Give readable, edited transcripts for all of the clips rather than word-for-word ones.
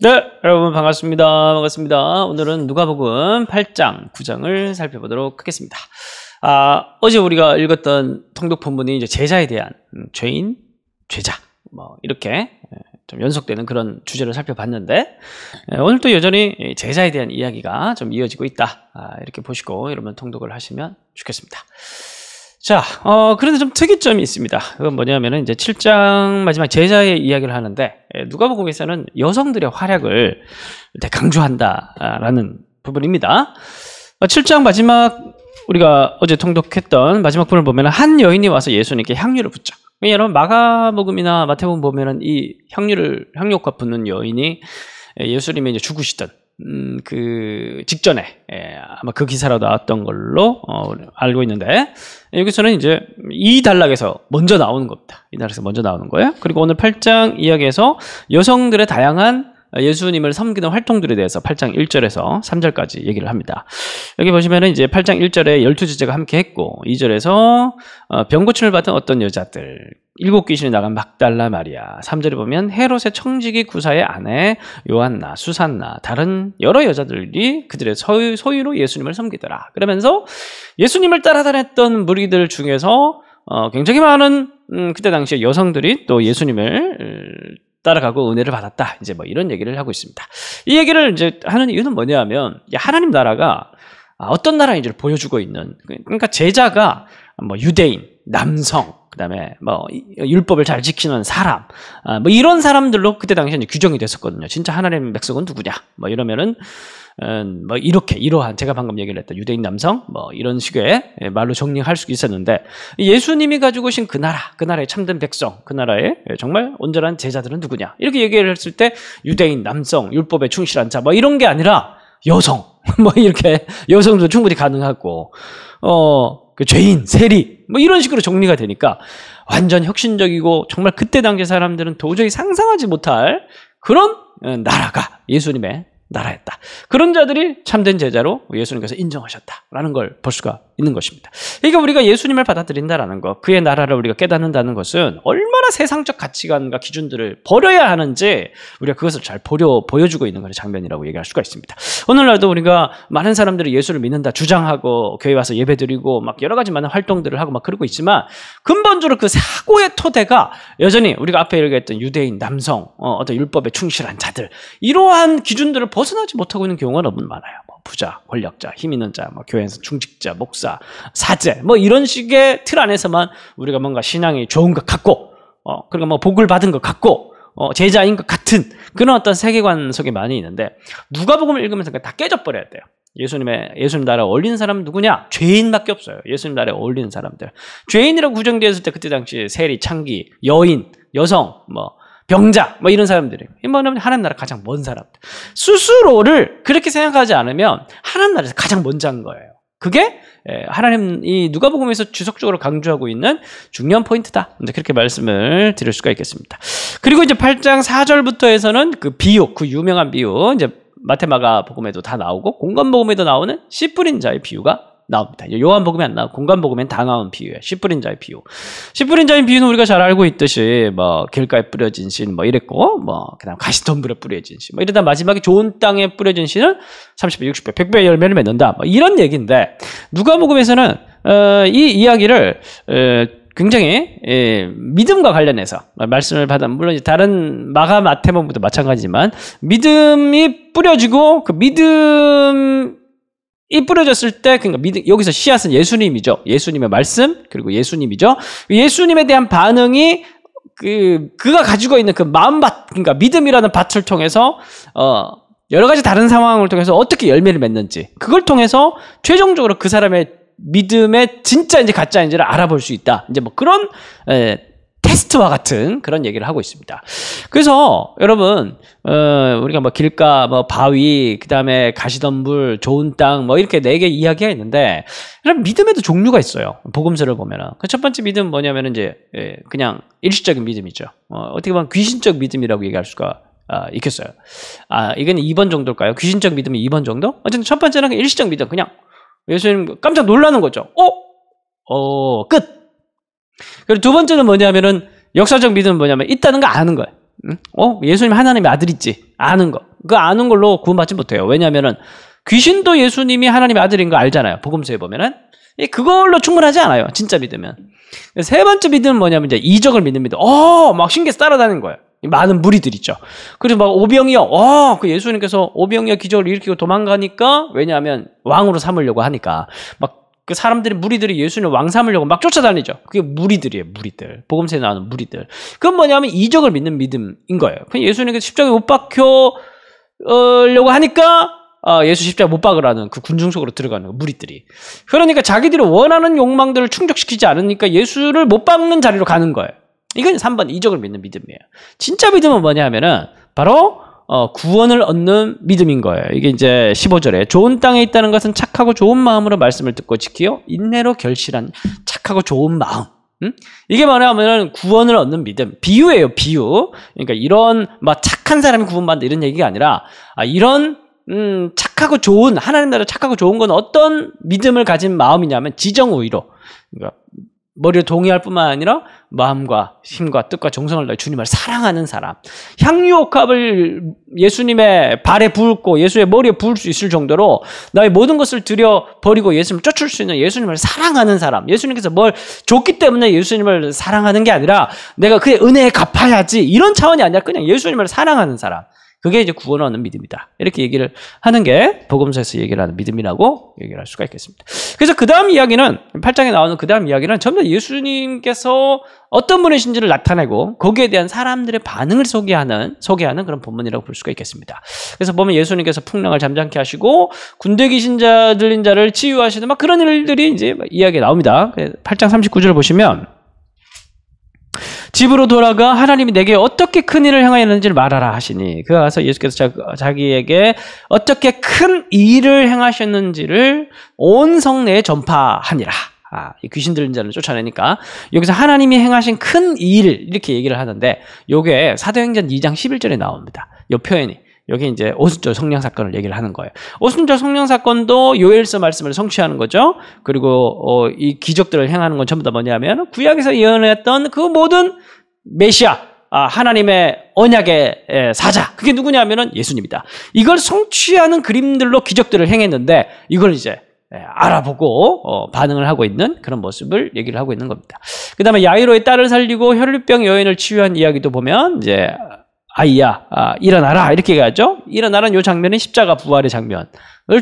네, 여러분 반갑습니다. 반갑습니다. 오늘은 누가복음 8장, 9장을 살펴보도록 하겠습니다. 어제 우리가 읽었던 통독 본문이 이제 제자에 대한 죄인, 죄자, 이렇게 좀 연속되는 그런 주제를 살펴봤는데, 오늘 또 여전히 제자에 대한 이야기가 좀 이어지고 있다. 이렇게 보시고 여러분 통독을 하시면 좋겠습니다. 자, 그런데 좀 특이점이 있습니다. 그건 뭐냐면은 이제 7장 마지막 제자의 이야기를 하는데, 누가복음에서는 여성들의 활약을 강조한다라는 부분입니다. 7장 마지막 우리가 어제 통독했던 마지막 부분을 보면 한 여인이 와서 예수님께 향유를 붓죠. 여러분 마가복음이나 마태복음 보면은 이 향유과 붓는 여인이 예수님이 이제 죽으시던 그 직전에 아마 그 기사라도 나왔던 걸로 알고 있는데, 여기서는 이제 이 단락에서 먼저 나오는 겁니다. 이 단락에서 먼저 나오는 거예요. 그리고 오늘 8장 이야기에서 여성들의 다양한 예수님을 섬기는 활동들에 대해서 8장 1절에서 3절까지 얘기를 합니다. 여기 보시면은 이제 8장 1절에 12제자가 함께 했고, 2절에서 병고침을 받은 어떤 여자들, 7귀신이 나간 막달라 마리아, 3절에 보면 헤롯의 청지기 구사의 아내 요한나, 수산나, 다른 여러 여자들이 그들의 소유로 예수님을 섬기더라. 그러면서 예수님을 따라다녔던 무리들 중에서 굉장히 많은 그때 당시에 여성들이 또 예수님을 따라가고 은혜를 받았다. 이제 이런 얘기를 하고 있습니다. 이 얘기를 이제 하는 이유는 뭐냐면, 하나님 나라가 어떤 나라인지를 보여주고 있는, 그러니까 제자가 유대인, 남성, 그다음에 율법을 잘 지키는 사람, 이런 사람들로 그때 당시에 규정이 됐었거든요. 진짜 하나님의 백성은 누구냐? 이러면은 이러한 제가 방금 얘기를 했던 유대인 남성 이런 식의 말로 정리할 수 있었는데, 예수님이 가지고 오신 그 나라의 참된 백성, 그 나라의 정말 온전한 제자들은 누구냐? 이렇게 얘기를 했을 때 유대인 남성, 율법에 충실한 자 이런 게 아니라 여성, 이렇게 여성도 충분히 가능하고 그 죄인, 세리 이런 식으로 정리가 되니까 완전 혁신적이고 정말 그때 당시 사람들은 도저히 상상하지 못할 그런 나라가 예수님의 나라였다. 그런 자들이 참된 제자로 예수님께서 인정하셨다라는 걸 볼 수가 있는 것입니다. 그러니까 우리가 예수님을 받아들인다라는 것, 그의 나라를 우리가 깨닫는다는 것은 얼마나 세상적 가치관과 기준들을 버려야 하는지 우리가 그것을 잘 보여주고 있는 그런 장면이라고 얘기할 수가 있습니다. 오늘날도 우리가 많은 사람들이 예수를 믿는다 주장하고 교회 와서 예배드리고 여러 가지 많은 활동들을 하고 그러고 있지만, 근본적으로 그 사고의 토대가 여전히 우리가 앞에 얘기했던 유대인, 남성, 어떤 율법에 충실한 자들, 이러한 기준들을 벗어나지 못하고 있는 경우가 너무 많아요. 부자, 권력자, 힘 있는 자, 교회에서 중직자, 목사, 사제, 이런 식의 틀 안에서만 우리가 뭔가 신앙이 좋은 것 같고, 그리고 복을 받은 것 같고, 제자인 것 같은 그런 어떤 세계관 속에 많이 있는데, 누가복음을 읽으면서 다 깨져버려야 돼요. 예수님 나라에 어울리는 사람은 누구냐? 죄인밖에 없어요. 예수님 나라에 어울리는 사람들. 죄인이라고 구정되었을 때 그때 당시 세리, 창기, 여인, 여성, 병자, 이런 사람들이. 뭐냐면 하나님 나라 가장 먼 사람들. 스스로를 그렇게 생각하지 않으면 하나님 나라에서 가장 먼저 한 거예요. 그게 하나님 이 누가복음에서 지속적으로 강조하고 있는 중요한 포인트다. 이제 그렇게 말씀을 드릴 수가 있겠습니다. 그리고 이제 8장 4절부터 해서는 그 비유, 그 유명한 비유, 이제 마태마가 복음에도 다 나오고 공관복음에도 나오는 씨 뿌린 자의 비유가 나옵니다. 요한복음에 안 나오고 공관복음엔 다 나온 비유예요. 씨 뿌린 자의 비유. 씨 뿌린 자의 비유는 우리가 잘 알고 있듯이 길가에 뿌려진 씨 이랬고, 그다음 가시덤불에 뿌려진 씨 이러다 마지막에 좋은 땅에 뿌려진 씨는 30배, 60배, 100배 열매를 맺는다. 이런 얘기인데, 누가복음에서는 이 이야기를 굉장히 믿음과 관련해서 말씀을 받아, 물론 다른 마가 마태복음도 마찬가지지만 믿음이 뿌려지고, 그 이 뿌려졌을 때, 그러니까 여기서 씨앗은 예수님이죠. 예수님의 말씀, 그리고 예수님이죠. 예수님에 대한 반응이 그가 가지고 있는 그 마음밭, 그러니까 믿음이라는 밭을 통해서 여러 가지 다른 상황을 통해서 어떻게 열매를 맺는지, 그걸 통해서 최종적으로 그 사람의 믿음의 진짜인지 가짜인지를 알아볼 수 있다. 이제 그런 테스트와 같은 그런 얘기를 하고 있습니다. 그래서 여러분, 우리가 길가, 바위, 그 다음에 가시덤불, 좋은 땅, 이렇게 4개 이야기가 있는데, 여러분 믿음에도 종류가 있어요. 복음서를 보면은. 그 첫 번째 믿음은 뭐냐면은 이제 그냥 일시적인 믿음이죠. 어떻게 보면 귀신적 믿음이라고 얘기할 수가 있겠어요. 이건 2번 정도일까요? 귀신적 믿음이 2번 정도? 어쨌든 첫 번째는 일시적 믿음, 그냥 예수님 깜짝 놀라는 거죠. 끝. 그리고 두 번째는 뭐냐면은 역사적 믿음은 뭐냐면 있다는 거 아는 거예요. 예수님 하나님의 아들이지 아는 거. 그 아는 걸로 구원받지 못해요. 왜냐하면은 귀신도 예수님이 하나님의 아들인 거 알잖아요. 복음서에 보면은. 그걸로 충분하지 않아요. 진짜 믿으면. 세 번째 믿음은 뭐냐면 이제 이적을 믿는 믿음. 막 신기해서 따라다니는 거예요. 많은 무리들 있죠. 그래서 막 오병이어. 그 예수님께서 오병이어 기적을 일으키고 도망가니까, 왜냐하면 왕으로 삼으려고 하니까 막 그 사람들이, 무리들이 예수님을 왕 삼으려고 막 쫓아다니죠. 그게 무리들이에요, 무리들. 복음서에 나오는 무리들. 그건 뭐냐면 이적을 믿는 믿음인 거예요. 그냥 예수님께서 십자가에 못 박혀려고 하니까 예수 십자가 못 박으라는 그 군중 속으로 들어가는 거예요, 무리들이. 그러니까 자기들이 원하는 욕망들을 충족시키지 않으니까 예수를 못 박는 자리로 가는 거예요. 이건 3번 이적을 믿는 믿음이에요. 진짜 믿음은 뭐냐 하면은 바로 구원을 얻는 믿음인 거예요. 이게 이제 15절에 좋은 땅에 있다는 것은 착하고 좋은 마음으로 말씀을 듣고 지키어 인내로 결실한 착하고 좋은 마음. 이게 뭐냐면은 구원을 얻는 믿음. 비유예요, 비유. 그러니까 이런 막 착한 사람이 구원받는다 이런 얘기가 아니라 이런 착하고 좋은, 하나님 나라 착하고 좋은 건 어떤 믿음을 가진 마음이냐면 지정의로. 그러니까 머리로 동의할 뿐만 아니라 마음과 힘과 뜻과 정성을 다해 주님을 사랑하는 사람. 향유옥합을 예수님의 발에 붓고 예수의 머리에 부을 수 있을 정도로 나의 모든 것을 들여버리고 예수님을 쫓을 수 있는 예수님을 사랑하는 사람. 예수님께서 뭘 줬기 때문에 예수님을 사랑하는 게 아니라 내가 그의 은혜에 갚아야지 이런 차원이 아니라 그냥 예수님을 사랑하는 사람. 그게 이제 구원을 얻는 믿음이다. 이렇게 얘기를 하는 게 복음서에서 얘기를 하는 믿음이라고 얘기를 할 수가 있겠습니다. 그래서 그 다음 이야기는, 8장에 나오는 그 다음 이야기는 전부 다 예수님께서 어떤 분이신지를 나타내고 거기에 대한 사람들의 반응을 소개하는 그런 본문이라고 볼 수가 있겠습니다. 그래서 보면 예수님께서 풍랑을 잠잠케 하시고 군대 귀신 들린 자를 치유하시는 막 그런 일들이 이제 이야기가 나옵니다. 8장 39절을 보시면 집으로 돌아가 하나님이 내게 어떻게 큰 일을 행하였는지를 말하라 하시니 그가 가서 예수께서 자기에게 어떻게 큰 일을 행하셨는지를 온 성내에 전파하니라. 이 귀신 들린 자를 쫓아내니까 여기서 하나님이 행하신 큰 일 이렇게 얘기를 하는데 요게 사도행전 2장 11절에 나옵니다. 요 표현이. 여기 이제 오순절 성령 사건을 얘기를 하는 거예요. 오순절 성령 사건도 요엘서 말씀을 성취하는 거죠. 그리고 이 기적들을 행하는 건 전부 다 뭐냐면 구약에서 예언했던 그 모든 메시아, 하나님의 언약의 사자, 그게 누구냐면은 예수님이다. 이걸 성취하는 그림들로 기적들을 행했는데 이걸 이제 알아보고 반응을 하고 있는 그런 모습을 얘기를 하고 있는 겁니다. 그 다음에 야이로의 딸을 살리고 혈류병 여인을 치유한 이야기도 보면 이제 아이야, 일어나라 이렇게 얘기하죠. 일어나라는 이 장면은 십자가 부활의 장면을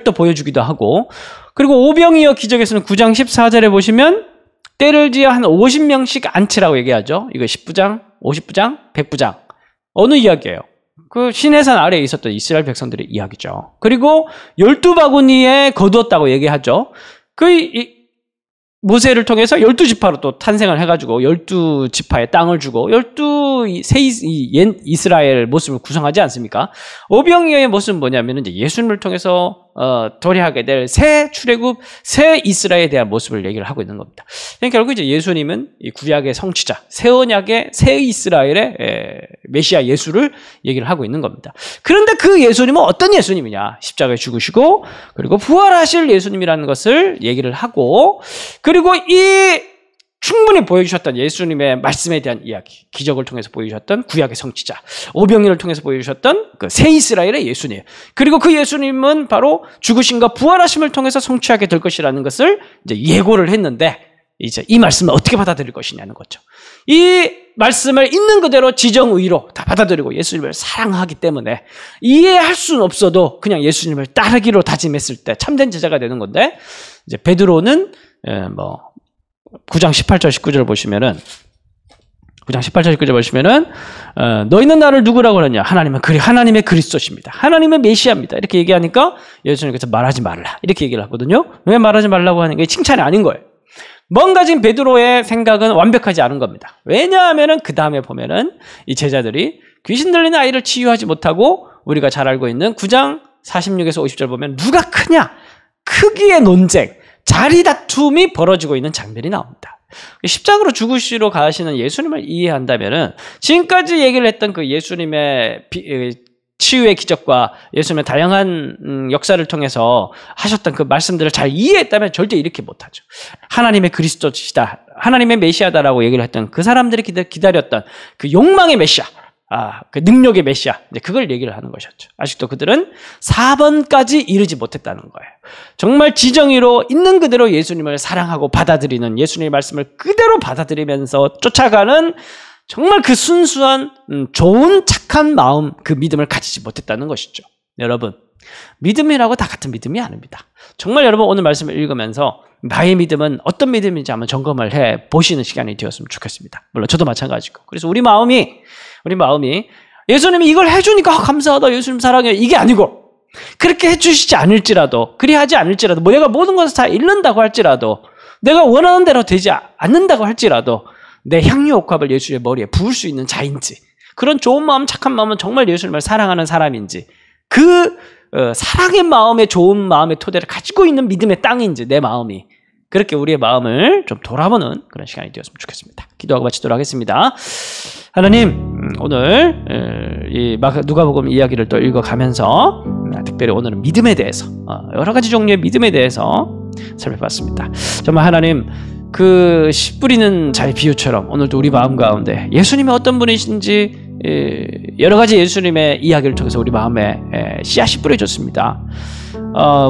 또 보여주기도 하고, 그리고 오병이어 기적에서는 9장 14절에 보시면 때를 지어 한 50명씩 안치라고 얘기하죠. 이거 10부장, 50부장, 100부장 어느 이야기예요? 그 시내산 아래에 있었던 이스라엘 백성들의 이야기죠. 그리고 12바구니에 거두었다고 얘기하죠. 모세를 통해서 12지파로 또 탄생을 해가지고 12지파의 땅을 주고 12새 이스라엘 모습을 구성하지 않습니까? 오병이어의 모습은 뭐냐면 이제 예수님을 통해서 도래하게 될 새 출애굽, 새 이스라엘에 대한 모습을 얘기를 하고 있는 겁니다. 그러니까 결국 이제 예수님은 이 구약의 성취자, 새 언약의 새 이스라엘의 메시아 예수를 얘기를 하고 있는 겁니다. 그런데 그 예수님은 어떤 예수님이냐? 십자가에 죽으시고 그리고 부활하실 예수님이라는 것을 얘기를 하고, 그리고 이 충분히 보여주셨던 예수님의 말씀에 대한 이야기, 기적을 통해서 보여주셨던 구약의 성취자, 오병이어를 통해서 보여주셨던 그 새 이스라엘의 예수님, 그리고 그 예수님은 바로 죽으심과 부활하심을 통해서 성취하게 될 것이라는 것을 이제 예고를 했는데, 이제 이 말씀을 어떻게 받아들일 것이냐는 거죠. 이 말씀을 있는 그대로 지정의로 다 받아들이고 예수님을 사랑하기 때문에 이해할 수는 없어도 그냥 예수님을 따르기로 다짐했을 때 참된 제자가 되는 건데, 이제 베드로는 9장 18절 19절을 보시면은 9장 18절 19절 보시면은 너희는 나를 누구라고 하느냐? 하나님의 그리스도십니다. 하나님의 메시아입니다. 이렇게 얘기하니까 예수님께서 말하지 말라 이렇게 얘기를 하거든요. 왜 말하지 말라고 하는 게 칭찬이 아닌 거예요. 뭔가 지금 베드로의 생각은 완벽하지 않은 겁니다. 왜냐하면은 그 다음에 보면은 이 제자들이 귀신 들린 아이를 치유하지 못하고 우리가 잘 알고 있는 9장 46에서 50절 보면 누가 크냐? 크기의 논쟁, 자리 다툼이 벌어지고 있는 장면이 나옵니다. 십자가로 죽으시러 가시는 예수님을 이해한다면은 지금까지 얘기를 했던 그 예수님의 치유의 기적과 예수님의 다양한 역사를 통해서 하셨던 그 말씀들을 잘 이해했다면 절대 이렇게 못하죠. 하나님의 그리스도시다, 하나님의 메시아다라고 얘기를 했던 그 사람들이 기다렸던 그 욕망의 메시아, 그 능력의 메시아. 이제 그걸 얘기를 하는 것이었죠. 아직도 그들은 4번까지 이르지 못했다는 거예요. 정말 지정의로 있는 그대로 예수님을 사랑하고 받아들이는, 예수님의 말씀을 그대로 받아들이면서 쫓아가는 정말 그 순수한 좋은 착한 마음, 그 믿음을 가지지 못했다는 것이죠. 여러분, 믿음이라고 다 같은 믿음이 아닙니다. 정말 여러분 오늘 말씀을 읽으면서 나의 믿음은 어떤 믿음인지 한번 점검을 해 보시는 시간이 되었으면 좋겠습니다. 물론 저도 마찬가지고. 그래서 우리 마음이 예수님이 이걸 해주니까 감사하다, 예수님 사랑해, 이게 아니고, 그렇게 해주시지 않을지라도, 그리하지 않을지라도, 내가 모든 것을 다 잃는다고 할지라도, 내가 원하는 대로 되지 않는다고 할지라도 내 향유 옥합을 예수의 머리에 부을 수 있는 자인지, 그런 좋은 마음, 착한 마음은 정말 예수님을 사랑하는 사람인지, 그 사랑의 마음에, 좋은 마음의 토대를 가지고 있는 믿음의 땅인지, 내 마음이, 그렇게 우리의 마음을 좀 돌아보는 그런 시간이 되었으면 좋겠습니다. 기도하고 마치도록 하겠습니다. 하나님, 오늘 이 누가복음 이야기를 또 읽어가면서 특별히 오늘은 믿음에 대해서, 여러 가지 종류의 믿음에 대해서 살펴봤습니다. 정말 하나님, 그 씨 뿌리는 자의 비유처럼 오늘도 우리 마음 가운데 예수님이 어떤 분이신지 여러 가지 예수님의 이야기를 통해서 우리 마음에 씨앗이 뿌려졌습니다.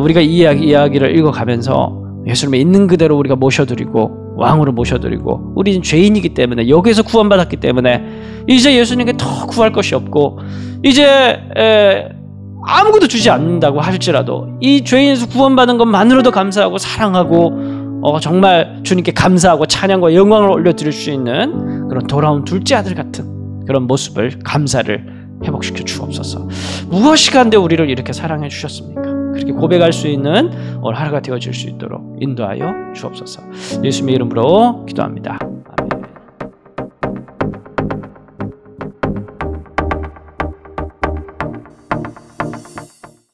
우리가 이 이야기를 읽어가면서 예수님의 있는 그대로 우리가 모셔드리고 왕으로 모셔드리고, 우리는 죄인이기 때문에, 여기에서 구원받았기 때문에 이제 예수님께 더 구할 것이 없고, 이제 아무것도 주지 않는다고 할지라도 이 죄인에서 구원받은 것만으로도 감사하고 사랑하고 정말 주님께 감사하고 찬양과 영광을 올려드릴 수 있는 그런 돌아온 둘째 아들 같은 그런 모습을, 감사를 회복시켜 주옵소서. 무엇이 간데 우리를 이렇게 사랑해 주셨습니까? 그렇게 고백할 수 있는 오늘 하루가 되어질 수 있도록 인도하여 주옵소서. 예수님의 이름으로 기도합니다.